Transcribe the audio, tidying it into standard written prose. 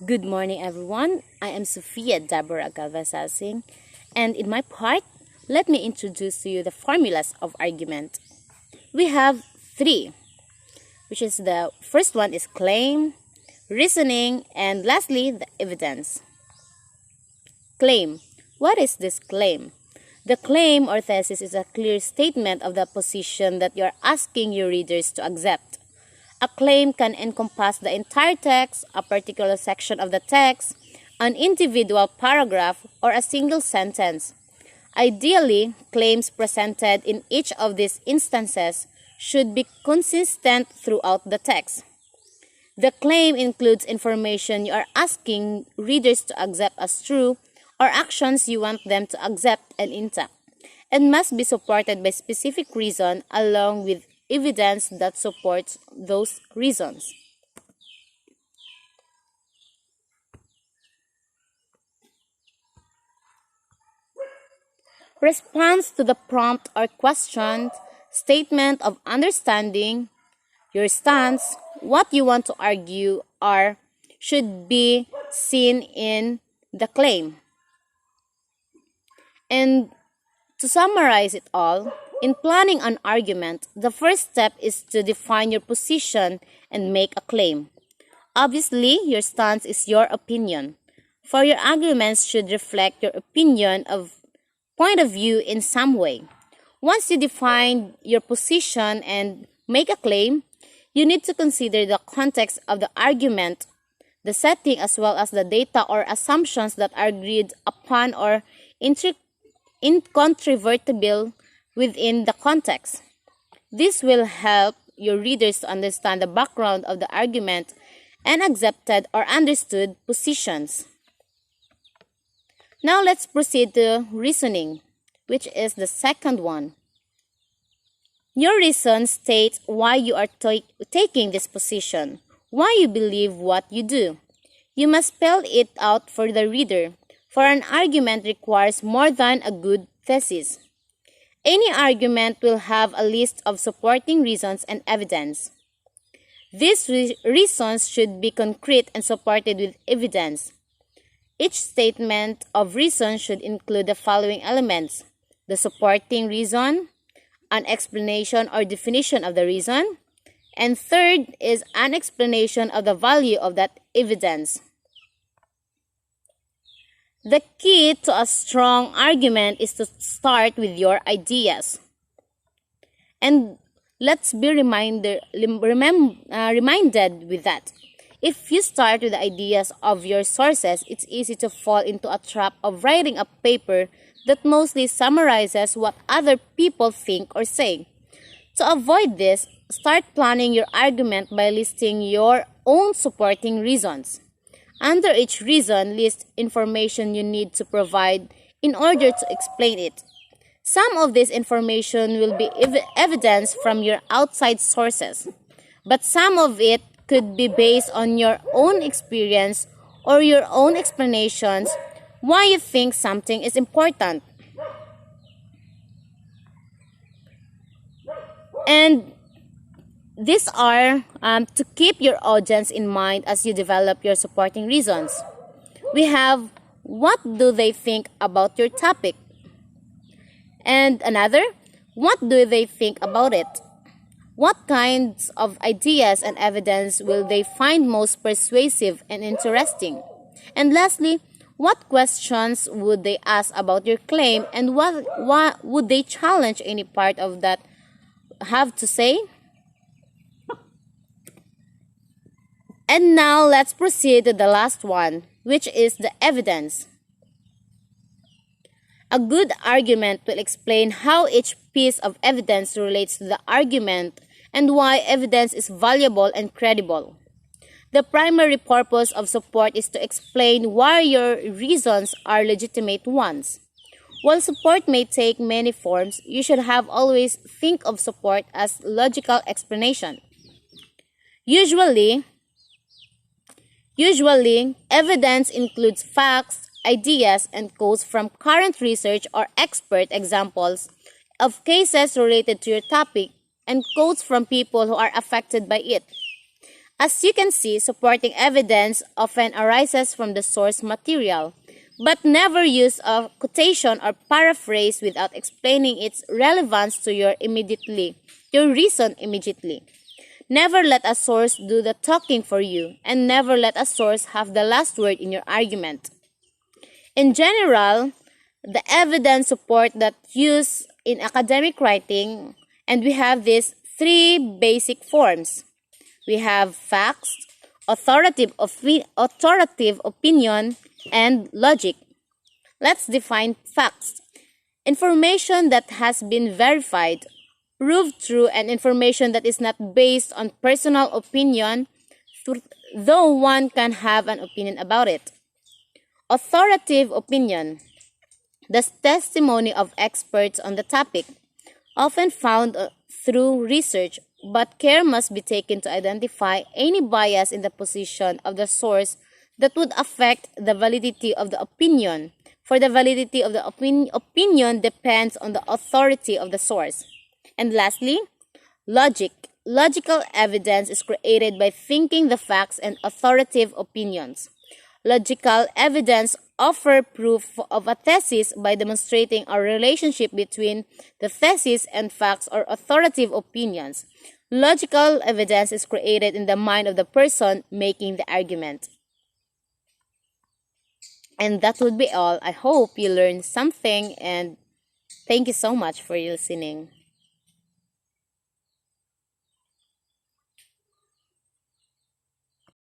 Good morning, everyone. I am Sophia Deborah Galvez-Sasing, and in my part, let me introduce to you the formulas of argument. We have three, which is the first one is claim, reasoning, and lastly, the evidence. Claim. What is this claim? The claim or thesis is a clear statement of the position that you are asking your readers to accept. A claim can encompass the entire text, a particular section of the text, an individual paragraph, or a single sentence. Ideally, claims presented in each of these instances should be consistent throughout the text. The claim includes information you are asking readers to accept as true or actions you want them to accept and intact, and must be supported by specific reason along with evidence that supports those reasons. Response to the prompt or question, statement of understanding, your stance, what you want to argue are should be seen in the claim. And to summarize it all, in planning an argument, the first step is to define your position and make a claim. Obviously, your stance is your opinion, for your arguments should reflect your opinion of point of view in some way. Once you define your position and make a claim, you need to consider the context of the argument, the setting, as well as the data or assumptions that are agreed upon or incontrovertible within the context. This will help your readers to understand the background of the argument and accepted or understood positions. Now let's proceed to reasoning, which is the second one. Your reason states why you are taking this position, why you believe what you do. You must spell it out for the reader, for an argument requires more than a good thesis. Any argument will have a list of supporting reasons and evidence. These reasons should be concrete and supported with evidence. Each statement of reason should include the following elements: the supporting reason, an explanation or definition of the reason, and third is an explanation of the value of that evidence. The key to a strong argument is to start with your ideas. And let's be reminded with that. If you start with the ideas of your sources, it's easy to fall into a trap of writing a paper that mostly summarizes what other people think or say. To avoid this, start planning your argument by listing your own supporting reasons. Under each reason, list information you need to provide in order to explain it. Some of this information will be evidence from your outside sources, but some of it could be based on your own experience or your own explanations why you think something is important. And these are to keep your audience in mind as you develop your supporting reasons. We have what do they think about your topic? And another, what do they think about it? What kinds of ideas and evidence will they find most persuasive and interesting? And lastly, what questions would they ask about your claim, and what would they challenge any part of that have to say? And now let's proceed to the last one, which is the evidence. A good argument will explain how each piece of evidence relates to the argument and why evidence is valuable and credible. The primary purpose of support is to explain why your reasons are legitimate ones. While support may take many forms, you should have always think of support as logical explanation. Usually, evidence includes facts, ideas, and quotes from current research or expert examples of cases related to your topic and quotes from people who are affected by it. As you can see, supporting evidence often arises from the source material, but never use a quotation or paraphrase without explaining its relevance to your reason immediately. Never let a source do the talking for you, and never let a source have the last word in your argument. In general, the evidence support that used in academic writing, and we have these three basic forms. We have facts, authoritative opinion, and logic. Let's define facts. Information that has been verified, proved true, and information that is not based on personal opinion, though one can have an opinion about it. Authoritative opinion. The testimony of experts on the topic, often found through research, but care must be taken to identify any bias in the position of the source that would affect the validity of the opinion. For the validity of the opinion depends on the authority of the source. And lastly, logic. Logical evidence is created by thinking the facts and authoritative opinions. Logical evidence offer proof of a thesis by demonstrating a relationship between the thesis and facts or authoritative opinions. Logical evidence is created in the mind of the person making the argument. And that would be all. I hope you learned something, and thank you so much for listening.